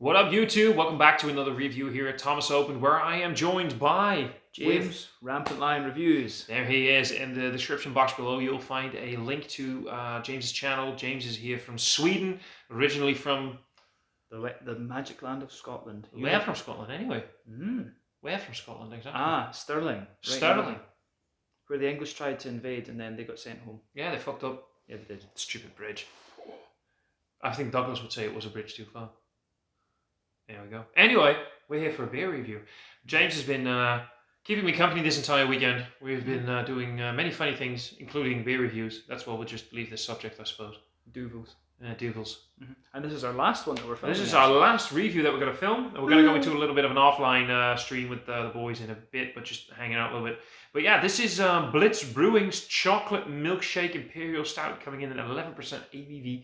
What up, YouTube? Welcome back to another review here at Thomas Opent, where I am joined by James, RampantLion Reviews. There he is. In the description box below, you'll find a link to James's channel. James is here from Sweden, originally from The magic land of Scotland. where from Scotland, anyway. Mm. Where from Scotland, exactly? Stirling. Right, Stirling. Where the English tried to invade and then they got sent home. Yeah, they fucked up. Yeah, they did. Stupid bridge. I think Douglas would say it was a bridge too far. There we go. Anyway, we're here for a beer review. James has been keeping me company this entire weekend. We've been doing many funny things, including beer reviews. That's why we'll just leave this subject, I suppose. Duvals. Duvals. And this is our last one that we're filming. This is our last review that we're going to film. And we're going to go into a little bit of an offline stream with the boys in a bit, but just hanging out a little bit. But yeah, this is Blitz Brewing's Chocolate Milkshake Imperial Stout, coming in at 11% ABV.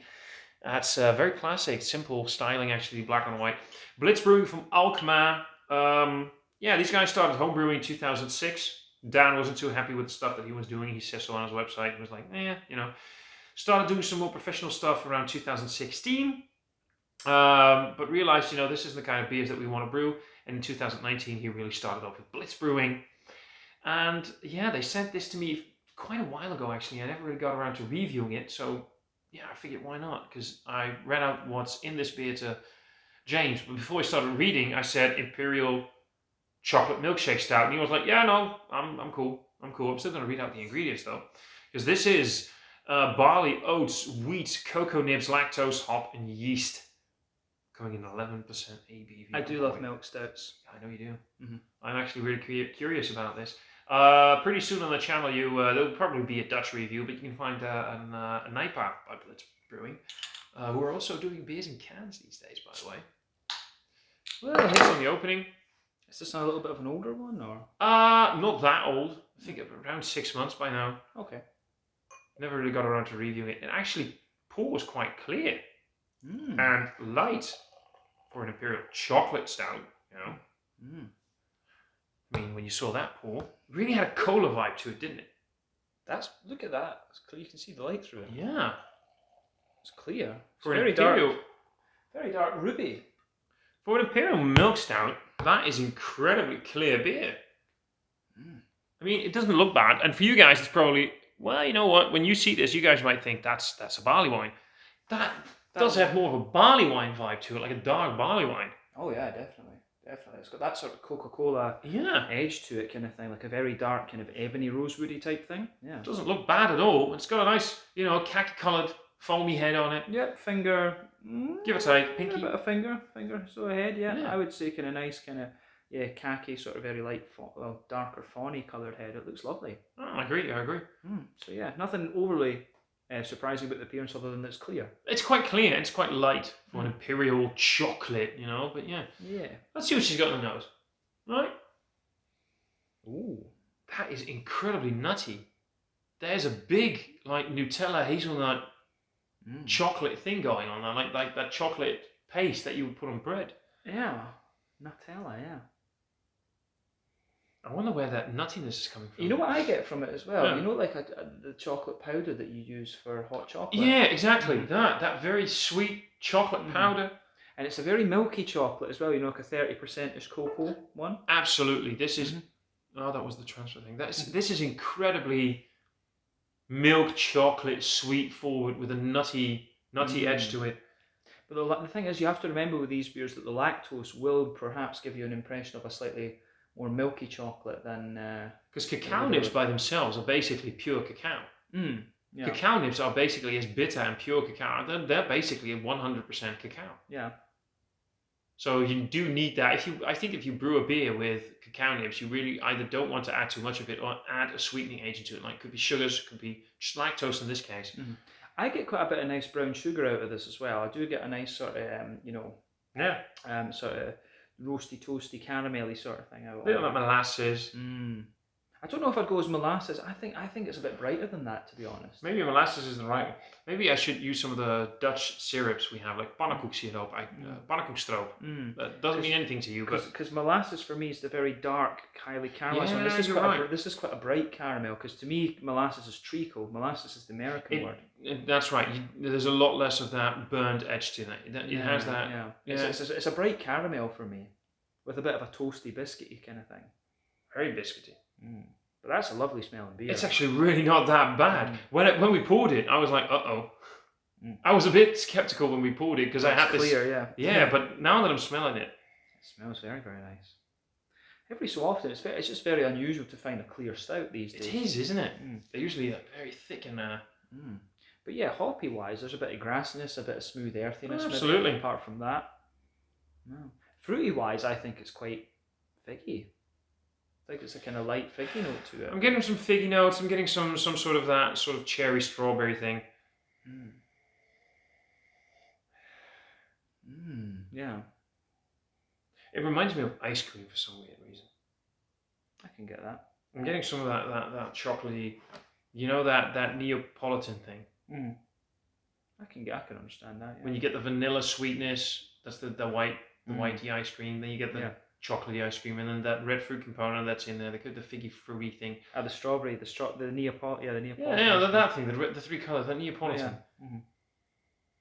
That's very classic, simple styling, actually, black and white. Blitz Brewing from Alkmaar. Yeah, these guys started homebrewing in 2006. Dan wasn't too happy with the stuff that he was doing. He says so on his website. He was like, you know. Started doing some more professional stuff around 2016. But realized, this isn't the kind of beers that we want to brew. And in 2019, he really started off with Blitz Brewing. And yeah, they sent this to me quite a while ago, actually. I never really got around to reviewing it. So yeah, I figured why not? Because I read out what's in this beer to James. But before I started reading, I said Imperial Chocolate Milkshake Stout. And he was like, yeah, no, I'm cool. I'm cool. I'm still going to read out the ingredients, though. Because this is barley, oats, wheat, cocoa nibs, lactose, hop, and yeast. Coming in 11% ABV. I do love milk stouts. I know you do. Mm-hmm. I'm actually really curious about this. Pretty soon on the channel, there'll probably be a Dutch review, but you can find a IPA by Blitz Brewing, who are also doing beers in cans these days, by the way. Well, hits on the opening. Is this a little bit of an older one, or? Not that old. I think around 6 months by now. Okay. Never really got around to reviewing it. It actually pours quite clear and light for an Imperial chocolate stout, I mean, when you saw that pour, it really had a cola vibe to it, didn't it? Look at that. It's clear. You can see the light through it. Yeah. It's clear. It's For very an Imperial, dark. Very dark ruby. For an Imperial milk stout, that is incredibly clear beer. I mean, it doesn't look bad. And for you guys, it's probably, well, you know what? When you see this, you guys might think that's a barley wine. That does have more of a barley wine vibe to it, like a dark barley wine. Oh yeah, definitely. Definitely. It's got that sort of Coca-Cola edge to it, kind of thing, like a very dark, kind of ebony rosewoody type thing. Yeah. It doesn't look bad at all. It's got a nice, khaki-coloured foamy head on it. Yep, finger. Give or take, pinky. A bit of finger so ahead, yeah. I would say kind of nice, kind of, khaki, sort of very light, darker fawny coloured head. It looks lovely. Oh, I agree. So yeah, nothing overly surprising about the appearance other than it's clear. It's quite clear. It's quite light for an Imperial chocolate, but yeah. Yeah. Let's see what she's got in the nose. Right? Ooh. That is incredibly nutty. There's a big, like, Nutella hazelnut chocolate thing going on there, like that chocolate paste that you would put on bread. Yeah. Nutella, yeah. I wonder where that nuttiness is coming from. You know what I get from it as well? Yeah. You know, like the chocolate powder that you use for hot chocolate? Yeah, exactly. That very sweet chocolate powder. And it's a very milky chocolate as well, like a 30%-ish cocoa one. Absolutely. This is... Oh, that was the transfer thing. This is incredibly milk chocolate, sweet forward with a nutty edge to it. But the thing is, you have to remember with these beers that the lactose will perhaps give you an impression of a slightly more milky chocolate than... Because cacao nibs by themselves are basically pure cacao. Yeah. Cacao nibs are basically as bitter and pure cacao. They're basically 100% cacao. Yeah. So you do need that. I think if you brew a beer with cacao nibs, you really either don't want to add too much of it or add a sweetening agent to it. Like, could be sugars, could be just lactose in this case. I get quite a bit of nice brown sugar out of this as well. I do get a nice sort of, sort of roasty, toasty, caramelly sort of thing out of it. A bit like molasses. I don't know if I'd go as molasses. I think it's a bit brighter than that, to be honest. Maybe molasses is the right one. Maybe I should use some of the Dutch syrups we have, like pannenkoeksirop, pannenkoekstroop. That doesn't mean anything to you, but because molasses for me is the very dark, highly caramelized one. This is you're quite right. this is quite a bright caramel. Because to me, molasses is treacle. Molasses is the American word. That's right. There's a lot less of that burnt edge to that. It has that. Yeah. It's a bright caramel for me, with a bit of a toasty, biscuity kind of thing. Very biscuity. But that's a lovely smelling beer. It's actually really not that bad. When we poured it, I was like, uh-oh. I was a bit skeptical when we poured it because I had clear, this. Yeah, but now that I'm smelling it. It smells very, very nice. Every so often, it's just very unusual to find a clear stout these days. It is, isn't it? They're usually very thick and... But yeah, hoppy-wise, there's a bit of grassiness, a bit of smooth earthiness. Absolutely. Maybe, apart from that. No. Fruity-wise, I think it's quite figgy. I think it's a kind of light figgy note to it. I'm getting some figgy notes. I'm getting some sort of that sort of cherry strawberry thing. Yeah. It reminds me of ice cream for some weird reason. I can get that. I'm getting some of that chocolatey, you know, that Neapolitan thing. I can understand that. Yeah. When you get the vanilla sweetness, that's the whitey ice cream. Then you get the chocolatey ice cream, and then that red fruit component that's in there, the figgy fruity thing. The strawberry, the Neapolitan. Yeah, the Neapolitan. Yeah, that thing, the three colours, that Neapolitan.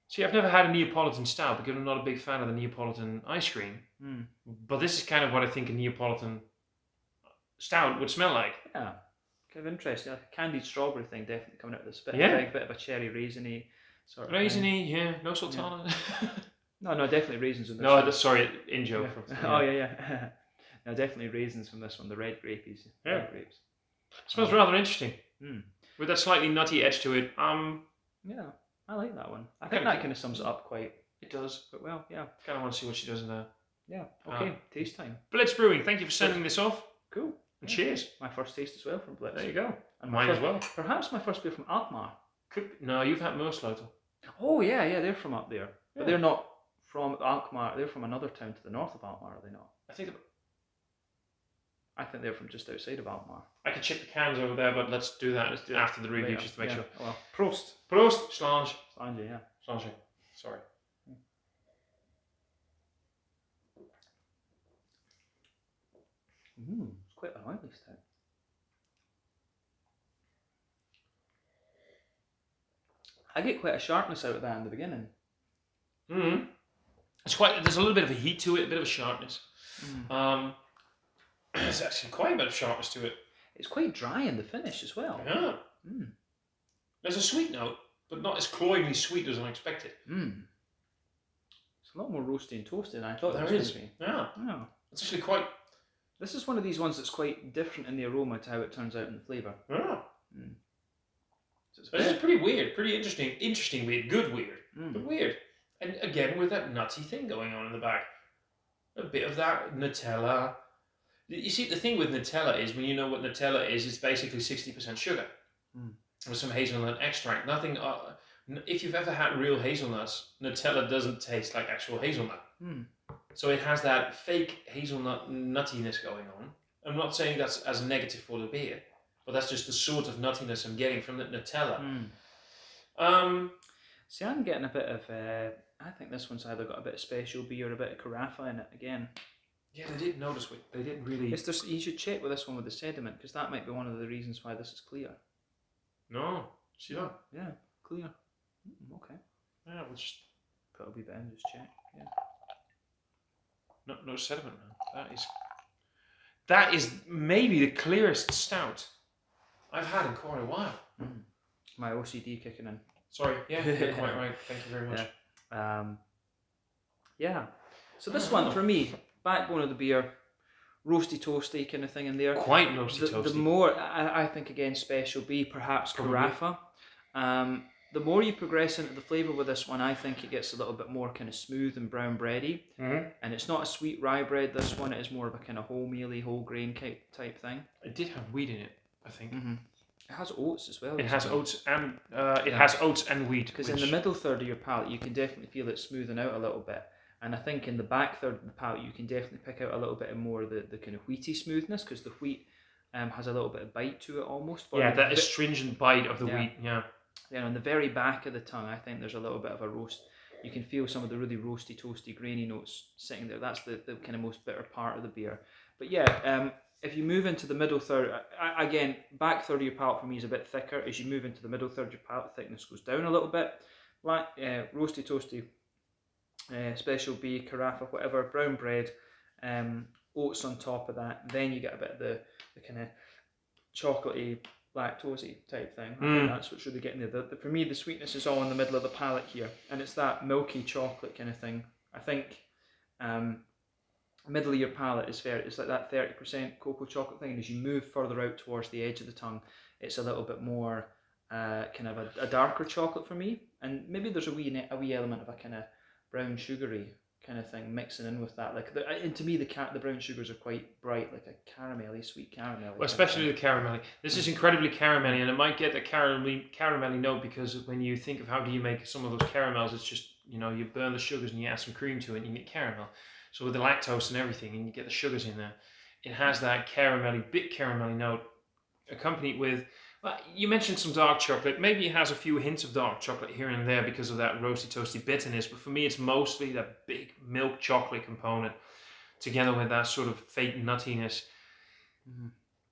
See, I've never had a Neapolitan stout because I'm not a big fan of the Neapolitan ice cream. But this is kind of what I think a Neapolitan stout would smell like. Yeah, kind of interesting. Like a candied strawberry thing definitely coming out of this bit. Bit of a cherry raisiny sort of raisiny, thing. No sultana. Yeah. No, definitely raisins in this one. one. Sorry, in joke. Oh, yeah. No, definitely raisins from this one, the red grapes. Yeah. Red grapes. Smells rather interesting. With that slightly nutty edge to it. Yeah, I like that one. I think that kind of sums it up quite. It does. But well, yeah. Kind of want to see what she does in there. Yeah, okay, taste time. Blitz Brewing, thank you for sending this off. Cool. And cheers. My first taste as well from Blitz. There you go. And mine as well. Perhaps my first beer from Alkmaar. No, you've had Moorsloten. Oh, yeah, they're from up there. Yeah. But they're not from Alkmaar, they're from another town to the north of Alkmaar, are they not? I think they're from just outside of Alkmaar. I could check the cans over there, but let's do that after the review just to make sure. Well, Prost. Prost. Slange. Slange, yeah. Slange. Sorry. It's quite an oily stout. I get quite a sharpness out of that in the beginning. There's a little bit of a heat to it, a bit of a sharpness. There's actually quite a bit of sharpness to it. It's quite dry in the finish as well. Yeah. There's a sweet note, but not as cloyingly sweet as I expected. It's a lot more roasty and toasty than I thought there it was going to be. Yeah. It's actually quite... This is one of these ones that's quite different in the aroma to how it turns out in the flavour. Yeah. This is pretty weird, pretty interesting weird, good weird, but weird. And again, with that nutty thing going on in the back. A bit of that Nutella. You see, the thing with Nutella is, when you know what Nutella is, it's basically 60% sugar. With some hazelnut extract. Nothing. If you've ever had real hazelnuts, Nutella doesn't taste like actual hazelnut. So it has that fake hazelnut nuttiness going on. I'm not saying that's as negative for the beer, but that's just the sort of nuttiness I'm getting from the Nutella. See, I'm getting a bit of... I think this one's either got a bit of special beer or a bit of carafa in it again. Yeah, they didn't notice. They didn't really... You should check with this one with the sediment, because that might be one of the reasons why this is clear. No. See that? Yeah, clear. Okay. Yeah, we'll just... Put a wee bit in, just check. Yeah. No sediment, man. That is maybe the clearest stout I've had in quite a while. My OCD kicking in. Sorry, yeah, you're quite right. Thank you very much. Yeah. So this one, for me, backbone of the beer, roasty toasty kind of thing in there. Quite roasty toasty. The more, I think again, special B, perhaps carafa. The more you progress into the flavour with this one, I think it gets a little bit more kind of smooth and brown bready. And it's not a sweet rye bread, this one. It is more of a kind of wholemealy, whole grain type thing. It did have wheat in it, I think. It has oats as well. It has oats and has oats and wheat. Because in the middle third of your palate, you can definitely feel it smoothing out a little bit. And I think in the back third of the palate, you can definitely pick out a little bit more of the kind of wheaty smoothness, because the wheat has a little bit of bite to it almost. But Yeah, that astringent bite of the wheat. Yeah. Then on the very back of the tongue, I think there's a little bit of a roast. You can feel some of the really roasty, toasty, grainy notes sitting there. That's the kind of most bitter part of the beer. But yeah, if you move into the middle third, again, back third of your palate for me is a bit thicker. As you move into the middle third, your palate thickness goes down a little bit. Roasty, toasty, special B, carafa, whatever, brown bread, oats on top of that. Then you get a bit of the kind of chocolatey, lactosey type thing. I think that's what's really getting there. For me, the sweetness is all in the middle of the palate here, and it's that milky chocolate kind of thing. I think middle of your palate is fair. It's like that 30% cocoa chocolate thing, and as you move further out towards the edge of the tongue, it's a little bit more kind of a darker chocolate for me. And maybe there's a wee element of a kind of brown sugary kind of thing mixing in with that. Like, and to me, the brown sugars are quite bright, like a caramelly, sweet caramelly. Well, especially the caramelly. This is incredibly caramelly, and it might get a caramelly note because when you think of how do you make some of those caramels, it's just, you know, you burn the sugars and you add some cream to it and you get caramel. So with the lactose and everything, and you get the sugars in there, it has that bit caramelly note accompanied with, well, you mentioned some dark chocolate. Maybe it has a few hints of dark chocolate here and there because of that roasty, toasty bitterness. But for me, it's mostly that big milk chocolate component together with that sort of fake nuttiness.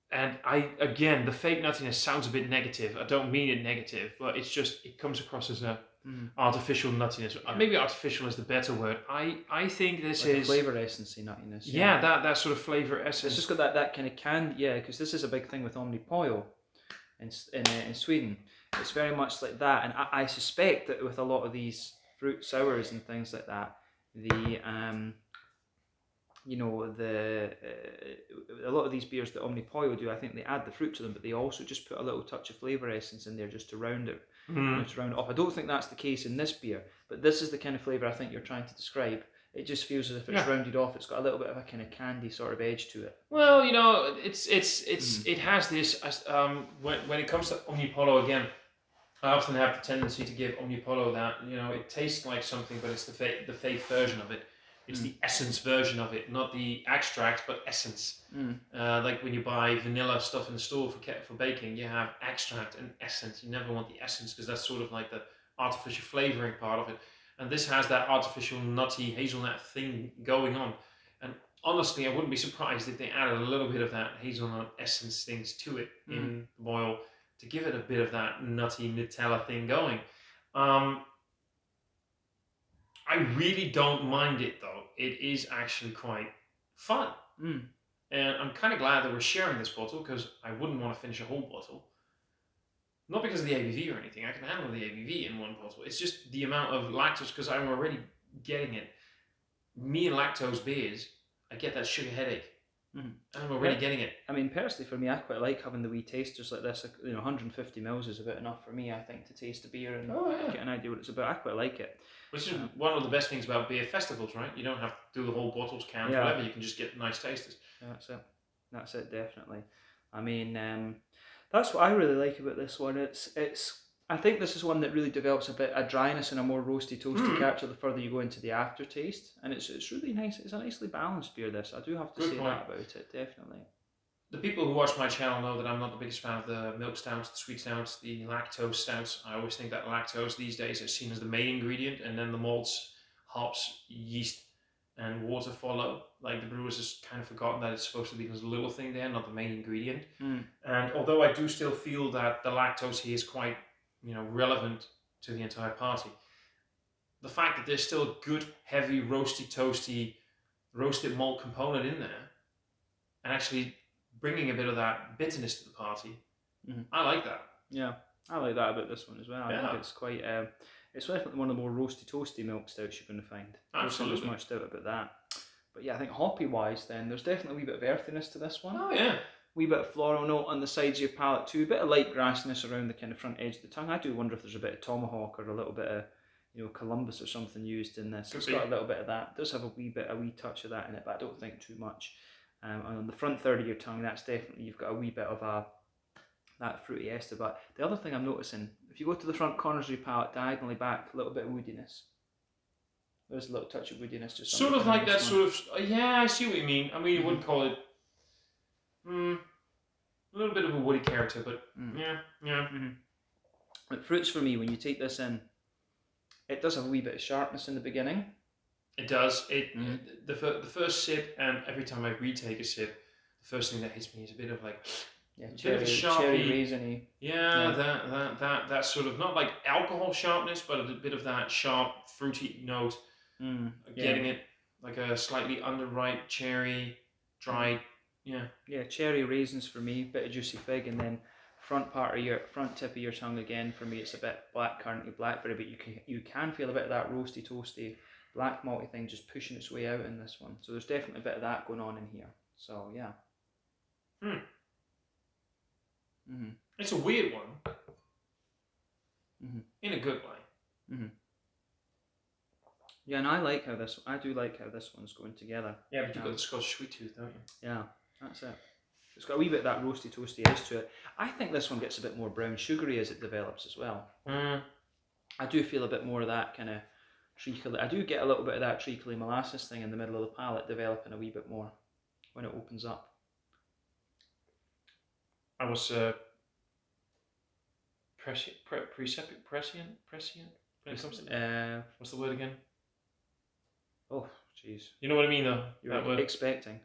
And again, the fake nuttiness sounds a bit negative. I don't mean it negative, but it's just, it comes across as a artificial nuttiness. Maybe artificial is the better word. I think this like is flavor essence nuttiness. Yeah, that sort of flavor essence. It's just got that kind of candy. Yeah, because this is a big thing with Omnipollo in Sweden. It's very much like that, and I suspect that with a lot of these fruit sours and things like that, the a lot of these beers that Omnipollo do, I think they add the fruit to them, but they also just put a little touch of flavor essence in there just to round it, to round it off. I don't think that's the case in this beer, but this is the kind of flavor I think you're trying to describe. It just feels as if it's rounded off. It's got a little bit of a kind of candy sort of edge to it. Well, you know, it has this. When it comes to Omnipollo again, I often have the tendency to give Omnipollo that, you know, it tastes like something, but it's the fake version of it. It's the essence version of it, not the extract, but essence. Like when you buy vanilla stuff in the store for baking, you have extract and essence. You never want the essence because that's sort of like the artificial flavoring part of it. And this has that artificial nutty hazelnut thing going on. And honestly, I wouldn't be surprised if they added a little bit of that hazelnut essence things to it in the boil to give it a bit of that nutty Nutella thing going. I really don't mind it though. It is actually quite fun. And I'm kind of glad that we're sharing this bottle because I wouldn't want to finish a whole bottle. Not because of the ABV or anything. I can handle the ABV in one bottle. It's just the amount of lactose because I'm already getting it. Me and lactose beers, I get that sugar headache. And I'm already getting it. I mean, personally, for me, I quite like having the wee tasters like this. You know, 150 mils is about enough for me, I think, to taste a beer and get an idea what it's about. I quite like it. Which is one of the best things about beer festivals, right? You don't have to do the whole bottles count, whatever. You can just get nice tasters. Yeah, that's it, definitely. I mean, that's what I really like about this one. It's. I think this is one that really develops a dryness and a more roasty, toasty character the further you go into the aftertaste, and it's really nice. It's a nicely balanced beer. This I do have to say that about it, definitely. The people who watch my channel know that I'm not the biggest fan of the milk stouts, the sweet stouts, the lactose stouts. I always think that lactose these days is seen as the main ingredient, and then the malts, hops, yeast, and water follow. Like the brewers has kind of forgotten that it's supposed to be this little thing there, not the main ingredient. And although I do still feel that the lactose here is quite, you know, relevant to the entire party, the fact that there's still a good, heavy, roasty, toasty, roasted malt component in there, and actually bringing a bit of that bitterness to the party, I like that. Yeah, I like that about this one as well. I think it's quite, it's definitely one of the more roasty, toasty milk stouts you're going to find. Absolutely. There's much doubt about that. But yeah, I think hoppy-wise then, there's definitely a wee bit of earthiness to this one. Oh yeah. Wee bit of floral note on the sides of your palate too, a bit of light grassiness around the kind of front edge of the tongue. I do wonder if there's a bit of tomahawk or a little bit of, you know, Columbus or something used in this. It's got a little bit of that. It does have a wee touch of that in it, but I don't think too much. And on the front third of your tongue, that's definitely, you've got a wee bit of that fruity ester. But the other thing I'm noticing, if you go to the front corners of your palate, diagonally back, a little bit of woodiness. There's a little touch of woodiness. Just sort of like that sort of, yeah, I see what you mean. I mean, you wouldn't call it, A little bit of a woody character, but yeah. Mm-hmm. But fruits for me, when you take this in, it does have a wee bit of sharpness in the beginning. It does. The first sip, and every time I retake a sip, the first thing that hits me is a bit of like bit of a cherry raisiny. Yeah, that sort of, not like alcohol sharpness, but a bit of that sharp fruity note. Getting it like a slightly underripe cherry, dried. Yeah, cherry raisins for me, bit of juicy fig, and then front tip of your tongue again for me. It's a bit blackcurranty, blackberry, but you can feel a bit of that roasty, toasty, black malty thing just pushing its way out in this one. So there's definitely a bit of that going on in here. So yeah. It's a weird one, in a good way. Yeah, and I do like how this one's going together. Yeah, but you've got the Scottish sweet tooth, don't you? Yeah, that's it. It's got a wee bit of that roasty, toasty edge to it. I think this one gets a bit more brown sugary as it develops as well. I do feel a bit more of that kind of treacly. I do get a little bit of that treacly molasses thing in the middle of the palate developing a wee bit more when it opens up. I was prescient when it comes to what's the word again? Oh, jeez. You know what I mean, though? You're expecting.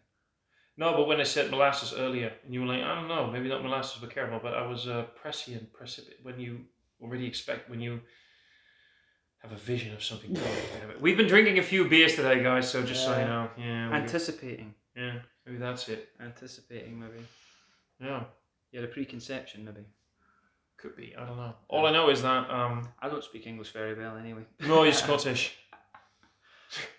No, but when I said molasses earlier, and you were like, I don't know, maybe not molasses, but caramel, but I was prescient, when you already expect, when you have a vision of something good. We've been drinking a few beers today, guys, so just so you know. Yeah. Anticipating. Yeah, maybe that's it. Anticipating, maybe. Yeah. You had a preconception, maybe. Could be, I don't know. All I know is that... I don't speak English very well, anyway. No, you're Scottish.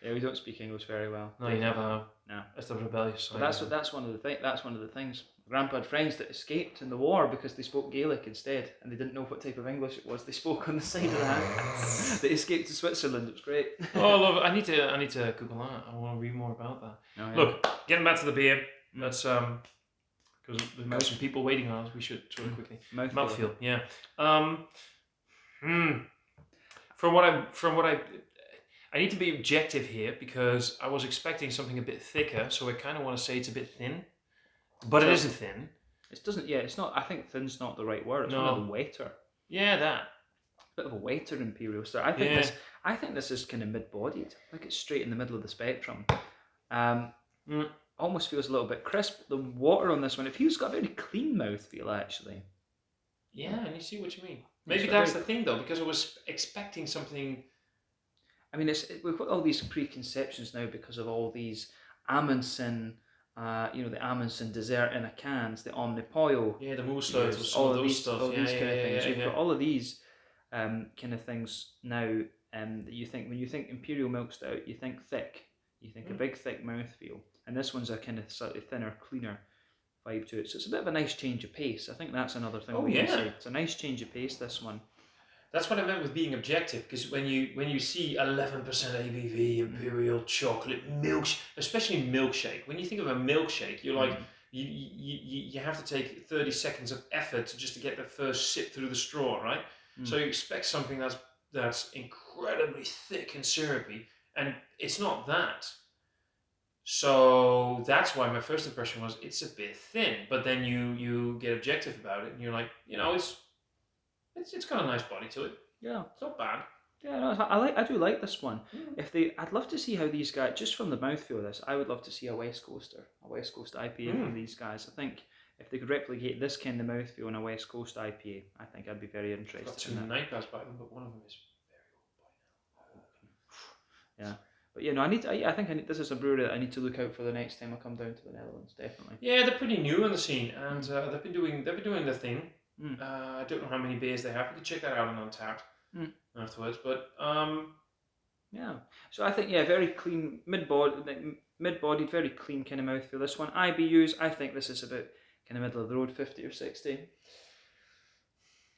Yeah, we don't speak English very well. No, you never have. No. That's the rebellious side. But that's one of the things. Grandpa had friends that escaped in the war because they spoke Gaelic instead, and they didn't know what type of English it was they spoke on the side of that. They escaped to Switzerland. It was great. Oh, love it. I need to Google that. I want to read more about that. Oh, yeah. Look, getting back to the beer. That's because we've got some people waiting on us. We should sort of quickly mouthfeel. Yeah. From what I need to be objective here because I was expecting something a bit thicker, so I kind of want to say it's a bit thin, but it isn't thin. It doesn't. Yeah, it's not. I think thin's not the right word. It's one of the wetter. Yeah, that. Bit of a wetter imperial stout. I think this is kind of mid-bodied. I think it's straight in the middle of the spectrum. Almost feels a little bit crisp. The water on this one, it feels got a very clean mouthfeel actually. Yeah, and you see what you mean. Maybe that's the thing though, because I was expecting something. I mean, we've got all these preconceptions now because of all these Amundsen, the Amundsen dessert in a cans, the Omnipoil. Yeah, the Mousselots, all of these stuff. All these kind of things. You've got all of these kind of things now that you think, when you think Imperial Milk Stout, you think thick. You think a big, thick mouthfeel. And this one's a kind of slightly thinner, cleaner vibe to it. So it's a bit of a nice change of pace. I think that's another thing we can say. It's a nice change of pace, this one. That's what I meant with being objective, because when you see 11% ABV Imperial chocolate especially milkshake. When you think of a milkshake, you're like you have to take 30 seconds of effort just to get the first sip through the straw, right? So you expect something that's incredibly thick and syrupy, and it's not that. So that's why my first impression was it's a bit thin. But then you get objective about it, and you're like, it's got a nice body to it. Yeah, it's not bad. Yeah, no, I do like this one. I'd love to see how these guys, just from the mouthfeel of this, I would love to see a West Coast IPA from these guys. I think if they could replicate this kind of mouthfeel in a West Coast IPA, I think I'd be very interested. I've got two night guys by them, but one of them is very old by now. Yeah. But I think this is a brewery that I need to look out for the next time I come down to the Netherlands. Definitely. Yeah, they're pretty new on the scene, and they've been doing their thing. I don't know how many beers they have. You can check that out on Untappd afterwards. But yeah. So I think very clean mid-bodied, very clean kind of mouthfeel. This one IBUs. I think this is about kind of middle of the road, 50 or 60.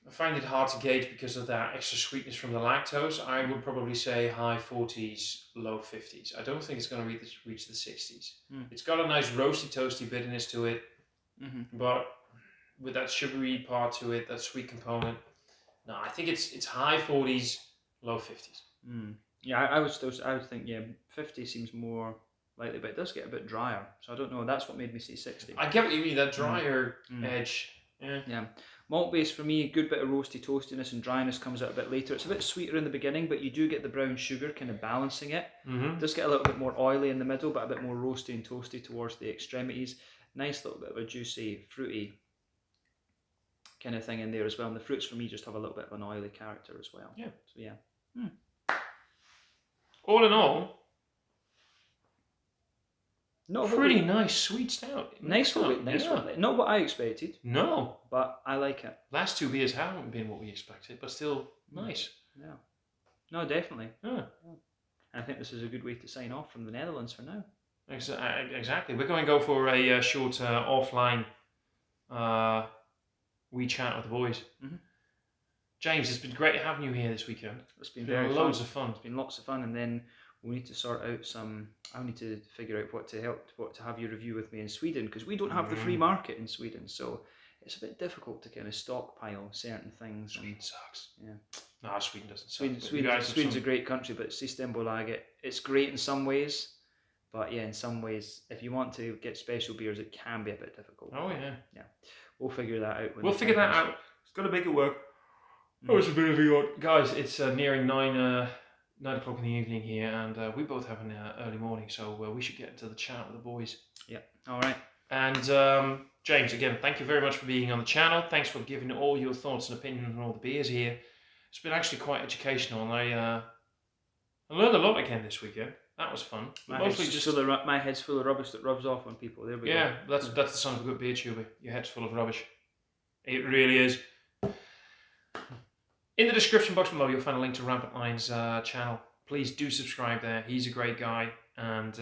I find it hard to gauge because of that extra sweetness from the lactose. I would probably say high 40s, low 50s. I don't think it's going to reach the 60s. It's got a nice roasty, toasty bitterness to it, but with that sugary part to it, that sweet component. No, I think it's high 40s, low 50s. Yeah, I would think 50 seems more likely, but it does get a bit drier. So I don't know. That's what made me say 60. I get what you mean. That drier edge Yeah. Yeah. Malt base for me, good bit of roasty toastiness and dryness comes out a bit later. It's a bit sweeter in the beginning, but you do get the brown sugar kind of balancing it. Mm-hmm. Does get a little bit more oily in the middle, but a bit more roasty and toasty towards the extremities. Nice little bit of a juicy, fruity kind of thing in there as well. And the fruits for me just have a little bit of an oily character as well. Yeah. So yeah. All in all, Not pretty nice sweet stout. Nice one. Not what I expected. No. But I like it. Last 2 beers haven't been what we expected, but still nice. Yeah. No, definitely. Yeah. I think this is a good way to sign off from the Netherlands for now. Exactly. We're going to go for a short offline we chat with the boys. Mm-hmm. James, it's been great having you here this weekend. It's been very fun. Loads of fun. It's been lots of fun, and then we need to sort out some. I need to figure out what to have you review with me in Sweden, because we don't have the free market in Sweden, so it's a bit difficult to kind of stockpile certain things. Sweden sucks. Yeah. No, Sweden doesn't suck. Sweden's a great country, but Systembolaget, it's great in some ways, but yeah, in some ways, if you want to get special beers, it can be a bit difficult. Oh yeah. Yeah. We'll figure that out. We'll figure that out. It's got to make it work. Oh, it's a bit of a guys. It's nearing 9 o'clock in the evening here, and we both have an early morning, so we should get into the chat with the boys. Yeah. All right. And James, again, thank you very much for being on the channel. Thanks for giving all your thoughts and opinions on all the beers here. It's been actually quite educational, and I learned a lot again this weekend. That was fun. My head's full of rubbish that rubs off on people. There we go. Yeah, that's the sign of a good beer tuber. Your head's full of rubbish. It really is. In the description box below, you'll find a link to RampantLion's channel. Please do subscribe there. He's a great guy, and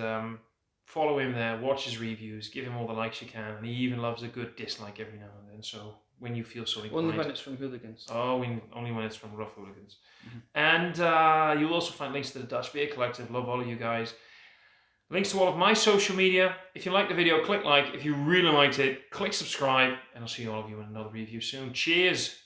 follow him there. Watch his reviews. Give him all the likes you can, and he even loves a good dislike every now and then. So when you feel so inclined, only when it's from hooligans. Oh, only when it's from rough hooligans. Mm-hmm. And you'll also find links to the Dutch Beer Collective. Love all of you guys. Links to all of my social media. If you liked the video, click like. If you really liked it, click subscribe. And I'll see all of you in another review soon. Cheers.